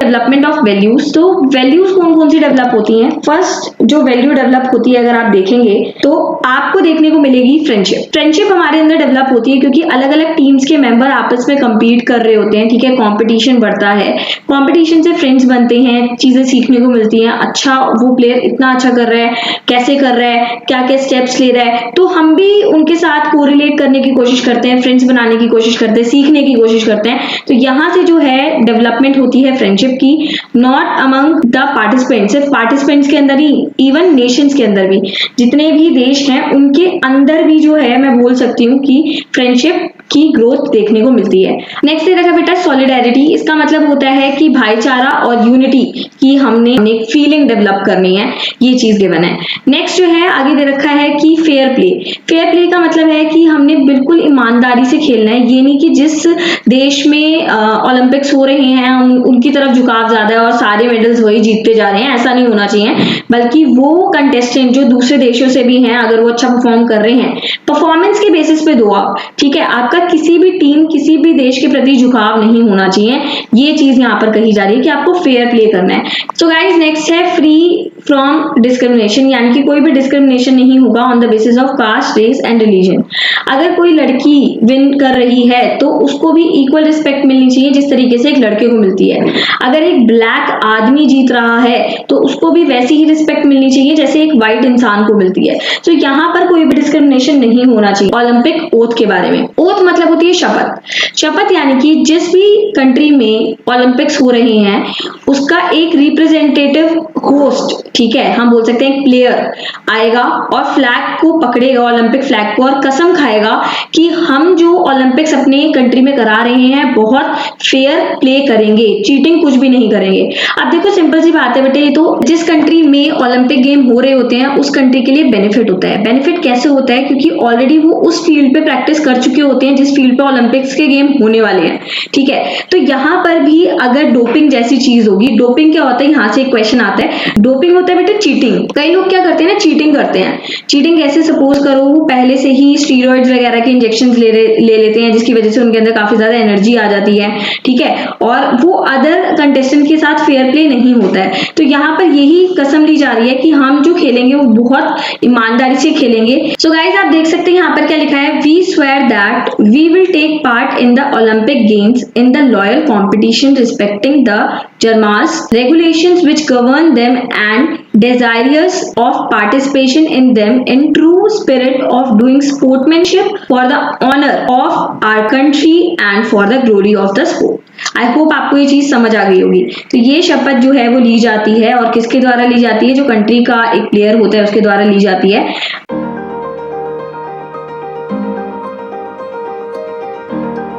Development of values. तो values कौन कौन सी डेवलप होती हैं? फर्स्ट जो वैल्यू डेवलप होती है अगर आप देखेंगे तो आपको देखने को मिलेगी फ्रेंडशिप। फ्रेंडशिप हमारे अंदर डेवलप होती है क्योंकि अलग अलग टीम्स के मेंबर आपस में compete कर रहे होते हैं, ठीक है, कंपटीशन बढ़ता है, कंपटीशन से फ्रेंड्स बनते हैं, चीजें सीखने को मिलती हैं, अच्छा वो प्लेयर इतना अच्छा कर रहा है, कैसे कर रहा है, क्या क्या स्टेप्स ले रहा है, तो हम भी उनके साथ कोरिलेट करने की कोशिश करते हैं, फ्रेंड्स बनाने की कोशिश करते हैं, सीखने की कोशिश करते हैं। तो यहाँ से जो है डेवलपमेंट होती है फ्रेंडशिप की, नॉट अमंग द पार्टिसिपेंट्स, सिर्फ पार्टिसिपेंट्स के अंदर ही, इवन नेशंस के अंदर भी, जितने भी देश हैं उनके अंदर भी जो है मैं बोल सकती हूँ कि फ्रेंडशिप की ग्रोथ देखने को मिलती है। नेक्स्ट दे रखा बेटा सॉलिडेरिटी। इसका मतलब होता है कि भाईचारा और यूनिटी की हमने एक फीलिंग डेवलप करनी है, ये चीज गिवन है। नेक्स्ट जो है आगे दे रखा है कि फेयर प्ले। फेयर प्ले का मतलब है कि हमने बिल्कुल ईमानदारी से खेलना है, ये नहीं कि जिस देश में ओलंपिक्स हो रहे हैं उनकी तरफ झुकाव ज्यादा है और सारे मेडल्स वही जीतते जा रहे हैं, ऐसा नहीं होना चाहिए। बल्कि वो कंटेस्टेंट जो दूसरे देशों से भी हैं, अगर वो अच्छा परफॉर्म कर रहे हैं, परफॉर्मेंस के बेसिस पे दो आप, ठीक है, आपका किसी भी टीम किसी भी देश के प्रति झुकाव नहीं होना चाहिए, ये चीज यहाँ पर कही जा रही है कि आपको फेयर प्ले करना है। तो गाइस नेक्स्ट है फ्री फ्रॉम डिस्क्रिमिनेशन, यानी कि कोई भी डिस्क्रिमिनेशन नहीं होगा on the basis of caste, race and religion. अगर कोई लड़की विन कर रही है तो उसको भी इक्वल रिस्पेक्ट मिलनी चाहिए जिस तरीके से एक लड़के को मिलती है। अगर एक ब्लैक आदमी जीत रहा है तो उसको भी वैसी ही रिस्पेक्ट मिलनी चाहिए जैसे एक व्हाइट इंसान को मिलती है। तो यहाँ पर कोई भी डिस्क्रिमिनेशन नहीं होना चाहिए। ओलंपिक ओथ के बारे में, ओथ मतलब होती है शपथ। शपथ यानी कि जिस भी कंट्री में ओलंपिक्स हो रहे हैं उसका एक रिप्रेजेंटेटिव होस्ट, ठीक है, हम बोल सकते हैं एक प्लेयर आएगा और फ्लैग को पकड़ेगा, ओलंपिक फ्लैग को, और कसम खाएगा कि हम जो ओलंपिक्स अपने कंट्री में करा रहे हैं बहुत फेयर प्ले करेंगे, चीटिंग कुछ भी नहीं करेंगे। अब देखो सिंपल सी बात है बेटे, ये तो जिस कंट्री में ओलंपिक गेम हो रहे होते हैं उस कंट्री के लिए बेनिफिट होता है। बेनिफिट कैसे होता है? क्योंकि ऑलरेडी वो उस फील्ड पे प्रैक्टिस कर चुके होते हैं जिस फील्ड पे ओलंपिक्स के गेम होने वाले हैं, ठीक है। तो यहाँ पर भी अगर डोपिंग जैसी चीज होगी, डोपिंग क्या होता है, यहाँ से एक क्वेश्चन आता है, डोपिंग होता है बेटे चीटिंग। कई लोग क्या करते हैं ना, चीटिंग करते हैं। चीटिंग कैसे? सपोज करो वो पहले से ही स्टीरॉइड्स वगैरह के इंजेक्शन ले लेते हैं जिसकी वजह से उनके अंदर काफी ज्यादा एनर्जी आ जाती है, ठीक है, और वो अदर कंटेस्टेंट के साथ फेयर प्ले नहीं होता है। तो यहाँ पर यही कसम ली जा रही है कि हम जो खेलेंगे वो बहुत ईमानदारी से खेलेंगे। सो गाइस आप देख सकते हैं यहाँ पर क्या लिखा है, we swear that we will take part in the Olympic games in the loyal competition respecting the जर्मास regulations which govern them and desirous of participation in them in true spirit of doing sportsmanship for the honor of our country and for the glory of the sport। I hope आपको ये चीज समझ आ गई होगी। तो ये शपथ जो है वो ली जाती है और किसके द्वारा ली जाती है? जो कंट्री का एक प्लेयर होता है उसके द्वारा ली जाती है।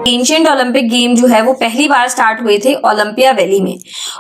एंशिएंट ओलंपिक गेम जो है वो पहली बार स्टार्ट हुए थे ओलंपिया वैली में।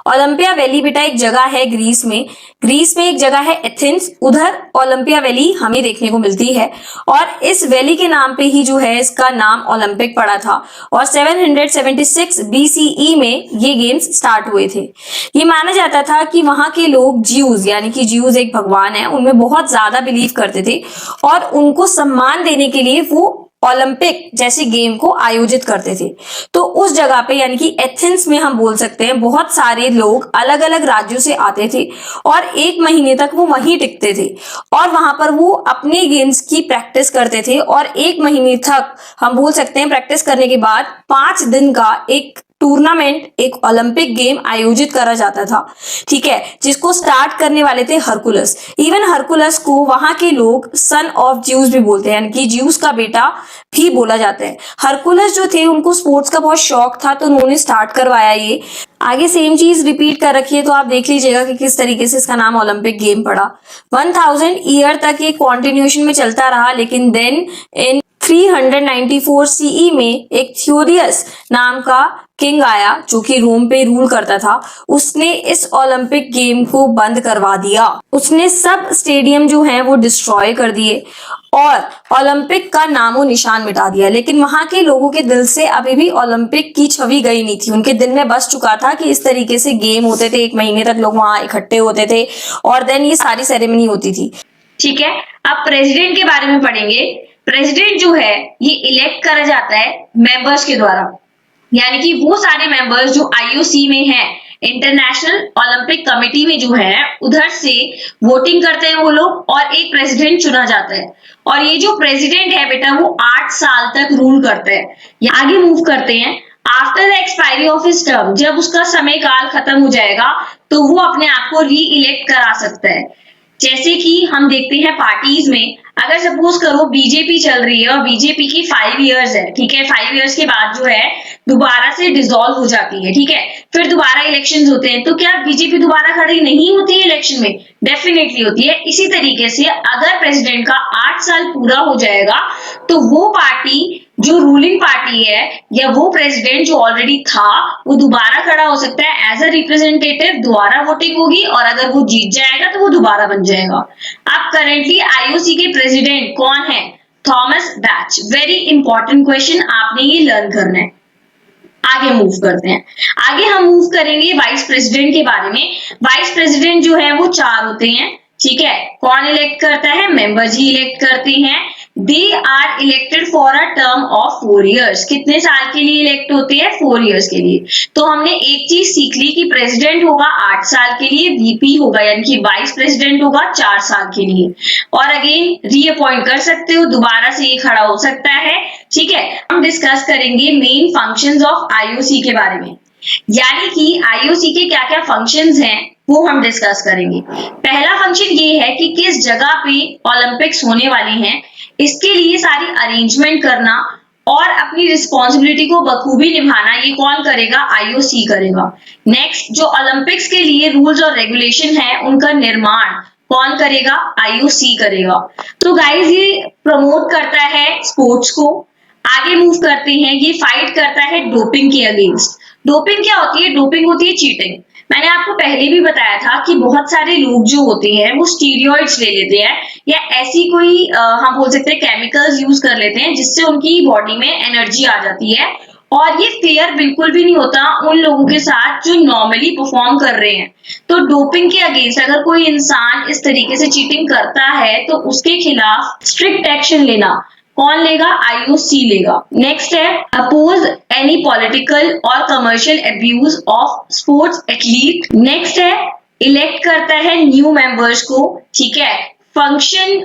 ओलंपिया वैली बेटा एक जगह है ग्रीस में। ग्रीस में एक जगह है एथेंस, उधर ओलंपिया वैली हमें देखने को मिलती है और इस वैली के नाम पे ही जो है इसका नाम ओलंपिक पड़ा था और 776 BCE में ये गेम्स स्टार्ट हुए थे। ये माना जाता था कि वहां के लोग ज्यूज, यानी कि ज्यूज एक भगवान है, उनमें बहुत ज्यादा बिलीव करते थे और उनको सम्मान देने के लिए वो ओलंपिक जैसे गेम को आयोजित करते थे। तो उस जगह पे यानी कि एथेंस में हम बोल सकते हैं बहुत सारे लोग अलग अलग राज्यों से आते थे और 1 महीने तक वो वहीं टिकते थे और वहां पर वो अपने गेम्स की प्रैक्टिस करते थे और 1 महीने तक हम बोल सकते हैं प्रैक्टिस करने के बाद 5 दिन का एक टूर्नामेंट, एक ओलंपिक गेम आयोजित करा जाता था, ठीक है, जिसको स्टार्ट करने वाले थे हरकुलस। इवन हरकुलस को वहां के लोग सन ऑफ ज्यूस भी बोलते हैं, यानी कि ज्यूस का बेटा भी बोला जाता है। हरकुलस जो थे उनको स्पोर्ट्स का बहुत शौक था तो उन्होंने स्टार्ट करवाया ये। आगे सेम चीज रिपीट कर रखी है तो आप देख लीजिएगा कि किस तरीके से इसका नाम ओलंपिक गेम पड़ा। 1000 ईयर तक ये कॉन्टिन्यूएशन में चलता रहा, लेकिन देन इन 394 CE में एक थियोडियस नाम का किंग आया जो कि रोम पे रूल करता था। उसने इस ओलंपिक गेम को बंद करवा दिया, उसने सब स्टेडियम जो हैं वो डिस्ट्रॉय कर दिए और ओलंपिक का नामो निशान मिटा दिया। लेकिन वहां के लोगों के दिल से अभी भी ओलंपिक की छवि गई नहीं थी। उनके दिल में बस चुका था कि इस तरीके से गेम होते थे, 1 महीने तक लोग वहां इकट्ठे होते थे और देन ये सारी सेरेमनी होती थी, ठीक है। अब प्रेसिडेंट के बारे में पढ़ेंगे। प्रेसिडेंट जो है ये इलेक्ट करा जाता है मेंबर्स के द्वारा, यानी कि वो सारे मेंबर्स जो IOC में हैं, इंटरनेशनल ओलंपिक कमेटी में जो है उधर से वोटिंग करते हैं वो लोग और एक प्रेसिडेंट चुना जाता है। और ये जो प्रेसिडेंट है बेटा वो 8 साल तक रूल करता है। आगे मूव करते हैं। After the expiry of his term, जब उसका समय काल खत्म हो जाएगा तो वो अपने आप को री इलेक्ट करा सकता है। जैसे कि हम देखते हैं पार्टीज में, अगर सपोज करो बीजेपी चल रही है और बीजेपी की 5 इयर्स है, ठीक है, 5 इयर्स के बाद जो है दोबारा से डिसॉल्व हो जाती है, ठीक है, फिर दोबारा इलेक्शंस होते हैं, तो क्या बीजेपी दोबारा खड़ी नहीं होती है इलेक्शन में? डेफिनेटली होती है। इसी तरीके से अगर प्रेसिडेंट का 8 साल पूरा हो जाएगा तो वो पार्टी जो रूलिंग पार्टी है या वो प्रेसिडेंट जो ऑलरेडी था वो दोबारा खड़ा हो सकता है एज अ रिप्रेजेंटेटिव, दोबारा वोटिंग होगी और अगर वो जीत जाएगा तो वो दोबारा बन जाएगा। अब करेंटली आईओसी के प्रेसिडेंट कौन है? Thomas batch. Very important question, आपने ये लर्न करना है। आगे मूव करते हैं। आगे हम मूव करेंगे वाइस प्रेसिडेंट के बारे में। वाइस प्रेसिडेंट जो है वो 4 होते हैं, ठीक है। कौन इलेक्ट करता है? मेंबर्स ही इलेक्ट करते हैं। They are elected for a term of 4 years. कितने साल के लिए इलेक्ट होते हैं? 4 इयर्स के लिए। तो हमने एक चीज सीख ली कि प्रेसिडेंट होगा 8 साल के लिए, वीपी होगा यानी कि वाइस प्रेसिडेंट होगा 4 साल के लिए, और अगेन रीअपॉइंट कर सकते हो, दोबारा से ये खड़ा हो सकता है, ठीक है। हम डिस्कस करेंगे मेन फंक्शंस ऑफ आईओसी के बारे में, यानी कि आईओसी के क्या क्या फंक्शंस हैं वो हम डिस्कस करेंगे। पहला फंक्शन ये है कि किस जगह पे ओलंपिक्स होने वाले हैं, इसके लिए सारी अरेंजमेंट करना और अपनी रिस्पॉन्सिबिलिटी को बखूबी निभाना, ये कौन करेगा? आईओसी करेगा। नेक्स्ट, जो ओलंपिक्स के लिए रूल्स और रेगुलेशन है उनका निर्माण कौन करेगा? आईओसी करेगा। तो गाइज ये प्रमोट करता है स्पोर्ट्स को। आगे मूव करते हैं, ये फाइट करता है डोपिंग के अगेंस्ट। डोपिंग क्या होती है? डोपिंग होती है चीटिंग। मैंने आपको पहले भी बताया था कि बहुत सारे लोग जो होते हैं वो स्टीरॉइड्स ले लेते हैं या ऐसी कोई हम बोल सकते हैं केमिकल्स यूज कर लेते हैं जिससे उनकी बॉडी में एनर्जी आ जाती है, और ये फेयर बिल्कुल भी नहीं होता उन लोगों के साथ जो नॉर्मली परफॉर्म कर रहे हैं। तो डोपिंग के अगेंस्ट अगर कोई इंसान इस तरीके से चीटिंग करता है तो उसके खिलाफ स्ट्रिक्ट एक्शन लेना कौन लेगा? आईओसी लेगा। नेक्स्ट है अपोज एनी पॉलिटिकल और commercial abuse of sports athlete. Next है इलेक्ट करता है न्यू मेंबर्स को, ठीक है। फंक्शन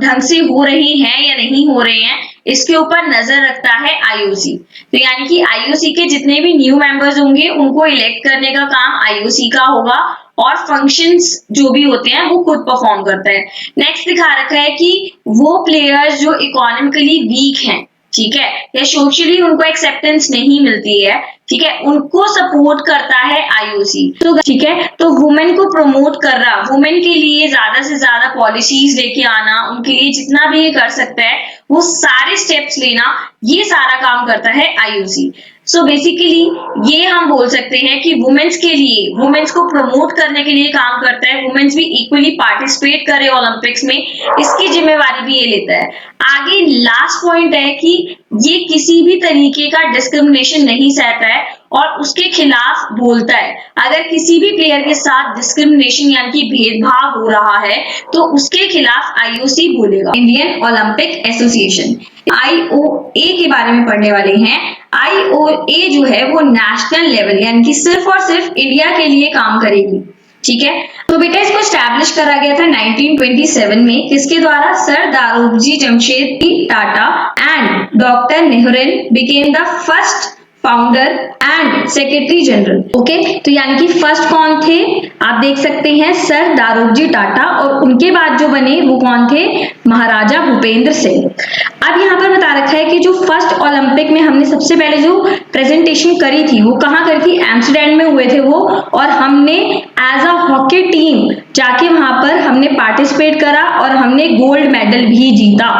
ढंग से हो रहे हैं या नहीं हो रहे हैं इसके ऊपर नजर रखता है आईओसी। तो यानी कि आईओसी के जितने भी न्यू मेंबर्स होंगे उनको इलेक्ट करने का काम आईओसी का होगा और फंक्शंस जो भी होते हैं वो खुद परफॉर्म करता है। नेक्स्ट दिखा रखा है कि वो प्लेयर्स जो इकोनॉमिकली वीक हैं, ठीक है, या सोशली उनको एक्सेप्टेंस नहीं मिलती है, ठीक है, उनको सपोर्ट करता है आईओसी। तो ठीक है, तो वुमेन को प्रमोट कर रहा, वुमेन के लिए ज्यादा से ज्यादा पॉलिसीज लेके आना, उनके लिए जितना भी ये कर सकता है वो सारे स्टेप्स लेना, ये सारा काम करता है आईओसी। सो बेसिकली ये हम बोल सकते हैं कि वुमेन्स के लिए, वुमेन्स को प्रमोट करने के लिए काम करता है, वुमेन्स भी इक्वली पार्टिसिपेट करे ओलंपिक्स में, इसकी जिम्मेवारी भी ये लेता है। आगे लास्ट पॉइंट है कि ये किसी भी तरीके का डिस्क्रिमिनेशन नहीं सहता है और उसके खिलाफ बोलता है। अगर किसी भी प्लेयर के साथ डिस्क्रिमिनेशन यानी कि भेदभाव हो रहा है तो उसके खिलाफ आईओसी बोलेगा। इंडियन ओलंपिक एसोसिएशन आईओए के बारे में पढ़ने वाले हैं। आईओए जो है वो नेशनल लेवल यानी कि सिर्फ और सिर्फ इंडिया के लिए काम करेगी, ठीक है। तो बेटा इसको स्टैब्लिश करा गया था 1927 में, किसके द्वारा? Sir Dorabji Jamshedji Tata and doctor Nehru became the first founder and secretary general. Okay, तो यानी कि फर्स्ट कौन थे? आप देख सकते हैं सर दारोजी टाटा, और उनके बाद जो बने वो कौन थे? महाराजा भूपेंद्र सिंह। अब यहाँ पर बता रखा है कि जो फर्स्ट ओलंपिक में हमने सबसे पहले जो प्रेजेंटेशन करी थी वो कहाँ करी थी? एम्स्टर्डम में हुए थे वो, और हमने एज अ हॉकी टीम जाके वहां पर हमने पार्टिसिपेट करा और हमने गोल्ड मेडल भी जीता,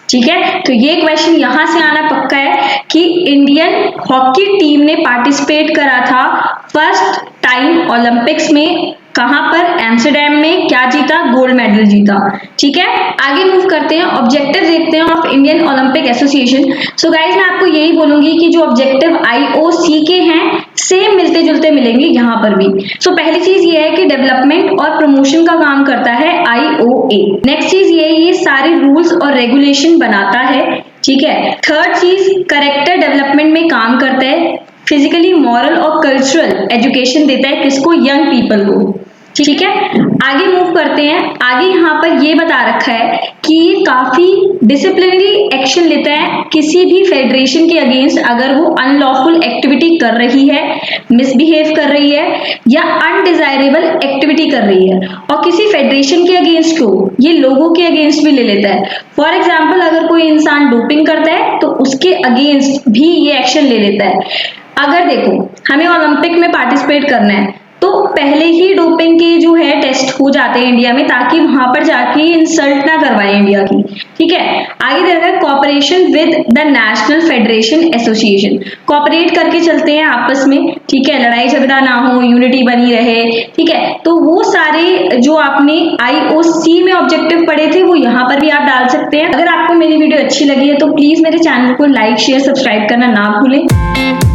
ठीक है। तो ये क्वेश्चन यहां से आना पक्का है कि इंडियन हॉकी टीम ने पार्टिसिपेट करा था फर्स्ट टाइम ओलंपिक्स में, कहां पर? एम्स्टर्डम में। क्या जीता? गोल्ड मेडल जीता, ठीक है। आगे मूव करते हैं, ऑब्जेक्टिव देखते हैं of Indian Olympic association. So guys मैं आपको यही बोलूंगी कि जो ऑब्जेक्टिव आईओसी के हैं सेम मिलते जुलते मिलेंगे यहाँ पर भी। सो पहली चीज ये है कि डेवलपमेंट और प्रमोशन का काम करता है आईओए। नेक्स्ट चीज ये सारे रूल्स और रेगुलेशन बनाता है, ठीक है। थर्ड चीज करेक्टर डेवलपमेंट में काम करता है। फिजिकली, मॉरल और कल्चरल एजुकेशन देता है किसको? यंग पीपल को। ठीक है, आगे मूव करते हैं। आगे यहाँ पर ये बता रखा है कि ये काफी डिसिप्लिनरी एक्शन लेता है किसी भी फेडरेशन के अगेंस्ट अगर वो अनलॉफुल एक्टिविटी कर रही है, मिसबिहेव कर रही है या अनडिजायरेबल एक्टिविटी कर रही है। और किसी फेडरेशन के अगेंस्ट को ये लोगों के अगेंस्ट भी ले लेता है। फॉर एग्जाम्पल, अगर कोई इंसान डोपिंग करता है तो उसके अगेंस्ट भी ये एक्शन ले लेता है। अगर देखो हमें ओलंपिक में पार्टिसिपेट करना है तो पहले ही डोपिंग के जो है टेस्ट हो जाते हैं इंडिया में, ताकि वहां पर जाके इंसल्ट ना करवाए इंडिया की। ठीक है, आगे दे रखा है cooperation with the national federation association. Cooperate करके चलते हैं आपस में, ठीक है, लड़ाई झगड़ा ना हो, यूनिटी बनी रहे। ठीक है, तो वो सारे जो आपने IOC में ऑब्जेक्टिव पढ़े थे वो यहाँ पर भी आप डाल सकते हैं। अगर आपको मेरी वीडियो अच्छी लगी है तो प्लीज मेरे चैनल को लाइक, शेयर, सब्सक्राइब करना ना भूलें।